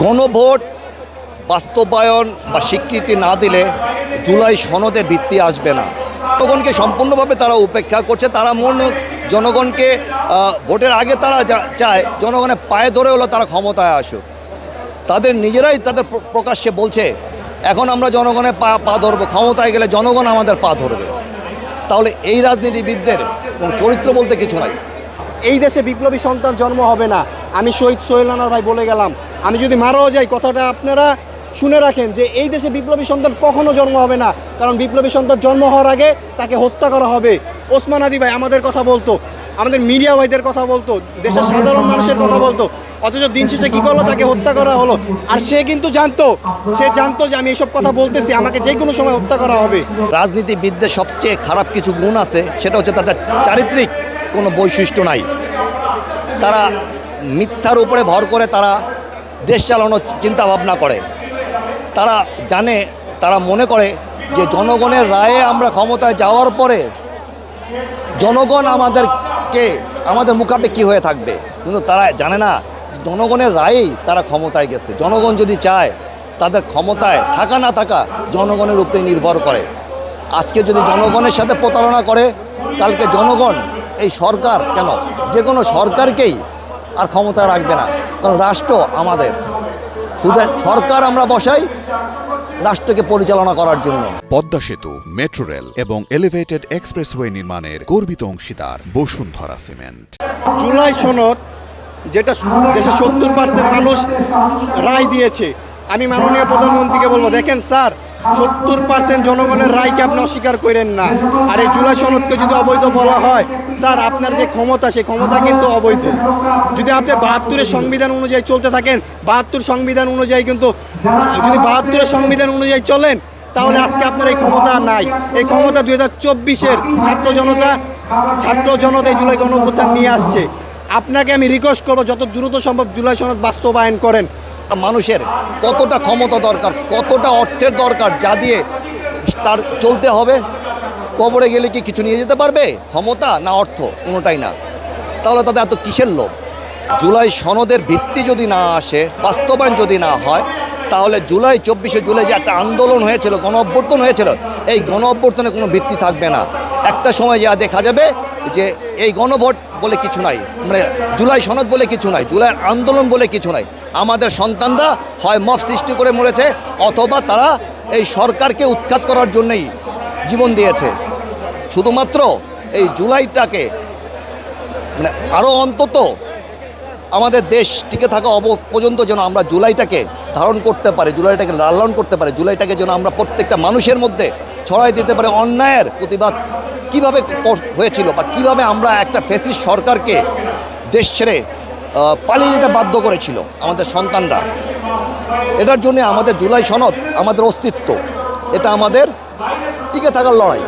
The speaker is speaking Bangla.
গণভোট বাস্তবায়ন বা স্বীকৃতি না দিলে জুলাই সনদের ভিত্তি আসবে না। জনগণকে সম্পূর্ণভাবে তারা উপেক্ষা করছে। তারা জনগণকে ভোটের আগে তারা চায় জনগণের পায়ে ধরে হলো তারা ক্ষমতায় আসুক। তাদের নিজেরাই তাদের প্রকাশ্যে বলছে এখন আমরা জনগণের পা ধরবো, ক্ষমতায় গেলে জনগণ আমাদের পা ধরবে। তাহলে এই রাজনীতিবিদদের কোনো চরিত্র বলতে কিছু নাই। এই দেশে বিপ্লবী সন্তান জন্ম হবে না। আমি শহীদ সোহেল রানার ভাই বলে গেলাম, আমি যদি মারাও যাই কথাটা আপনারা শুনে রাখেন যে এই দেশে বিপ্লবী সন্তান কখনো জন্ম হবে না, কারণ বিপ্লবী সন্তান জন্ম হওয়ার আগে তাকে হত্যা করা হবে। ওসমান হাদি ভাই আমাদের কথা বলতো, আমাদের মিডিয়া ভাইদের কথা বলতো, দেশের সাধারণ মানুষের কথা বলতো, অথচ দিন শেষে কী করলো, তাকে হত্যা করা হলো। আর সে কিন্তু জানতো যে আমি এইসব কথা বলতেছি, আমাকে যে কোনো সময় হত্যা করা হবে। রাজনীতিবিদদের সবচেয়ে খারাপ কিছু গুণ আছে, সেটা হচ্ছে তাদের চারিত্রিক কোনো বৈশিষ্ট্য নাই। তারা মিথ্যার উপরে ভর করে তারা দেশ চালানোর চিন্তাভাবনা করে। তারা জানে, তারা মনে করে যে জনগণের রায়ে আমরা ক্ষমতায় যাওয়ার পরে জনগণ আমাদের মুখাপেক্ষী হয়ে থাকবে, কিন্তু তারা জানে না জনগণের রায়েই তারা ক্ষমতায় গেছে। জনগণ যদি চায়, তাদের ক্ষমতায় থাকা না থাকা জনগণের উপরে নির্ভর করে। আজকে যদি জনগণের সাথে প্রতারণা করে, কালকে জনগণ এই সরকার কেন যে কোনো সরকারকেই আর ক্ষমতায় রাখবে না, কারণ রাষ্ট্র আমাদের। শুধু সরকার আমরা বসাই রাষ্ট্রকে পরিচালনা করার জন্য। পদ্মা সেতু, মেট্রো রেল এবং এলিভেটেড এক্সপ্রেসওয়ে নির্মাণের গর্বিত অংশীদার বসুন্ধরা সিমেন্ট। জুলাই সনদ যেটা দেশের 70% মানুষ রায় দিয়েছে, আমি মাননীয় প্রধানমন্ত্রীকে বলবো, দেখেন স্যার, 70% জনগণের রায়কে আপনি অস্বীকার করেন না। আর এই জুলাই সনদকে যদি অবৈধ বলা হয়, স্যার আপনার যে ক্ষমতা, সেই ক্ষমতা কিন্তু অবৈধ। যদি আপনি 72-এর সংবিধান অনুযায়ী চলতে থাকেন, 72 সংবিধান অনুযায়ী কিন্তু যদি 72-এর সংবিধান অনুযায়ী চলেন, তাহলে আজকে আপনার এই ক্ষমতা নাই। এই ক্ষমতা 2024-এর ছাত্র জনতা এই জুলাই গণঅভ্যুত্থান নিয়ে আসছে। আপনাকে আমি রিকোয়েস্ট করবো যত দ্রুত সম্ভব জুলাই সনদ বাস্তবায়ন করেন। মানুষের কতটা ক্ষমতা দরকার, কতটা অর্থের দরকার, যা দিয়ে তার চলতে হবে। কবরে গেলে কি কিছু নিয়ে যেতে পারবে? ক্ষমতা না অর্থ? কোনোটাই না। তাহলে তাদের এত কিসের লোভ? জুলাই সনদের ভিত্তি যদি না আসে, বাস্তবায়ন যদি না হয়, তাহলে 24শে জুলাই যে একটা আন্দোলন হয়েছিল, গণ অভ্যুত্থান হয়েছিল, এই গণ অভ্যুত্থানে কোনো ভিত্তি থাকবে না। একটা সময় যা দেখা যাবে যে এই গণভোট বলে কিছু নাই, মানে জুলাই সনদ বলে কিছু নাই, জুলাই আন্দোলন বলে কিছু নাই। আমাদের সন্তানরা হয় মব সৃষ্টি করে মরেছে, অথবা তারা এই সরকারকে উৎখাত করার জন্যই জীবন দিয়েছে। শুধুমাত্র এই জুলাইটাকে মানে আরও অন্তত আমাদের দেশ টিকে থাকা পর্যন্ত যেন আমরা জুলাইটাকে ধারণ করতে পারি, জুলাইটাকে লালন করতে পারি, জুলাইটাকে যেন আমরা প্রত্যেকটা মানুষের মধ্যে ছড়াই দিতে পারি। অন্যায়ের প্রতিবাদ কীভাবে হয়েছিল, বা কীভাবে আমরা একটা ফ্যাসিস্ট সরকারকে দেশ ছেড়ে পালিয়ে যেতে বাধ্য করেছিল আমাদের সন্তানরা। এটার জন্য আমাদের জুলাই সনদ আমাদের অস্তিত্ব, এটা আমাদের টিকে থাকার লড়াই।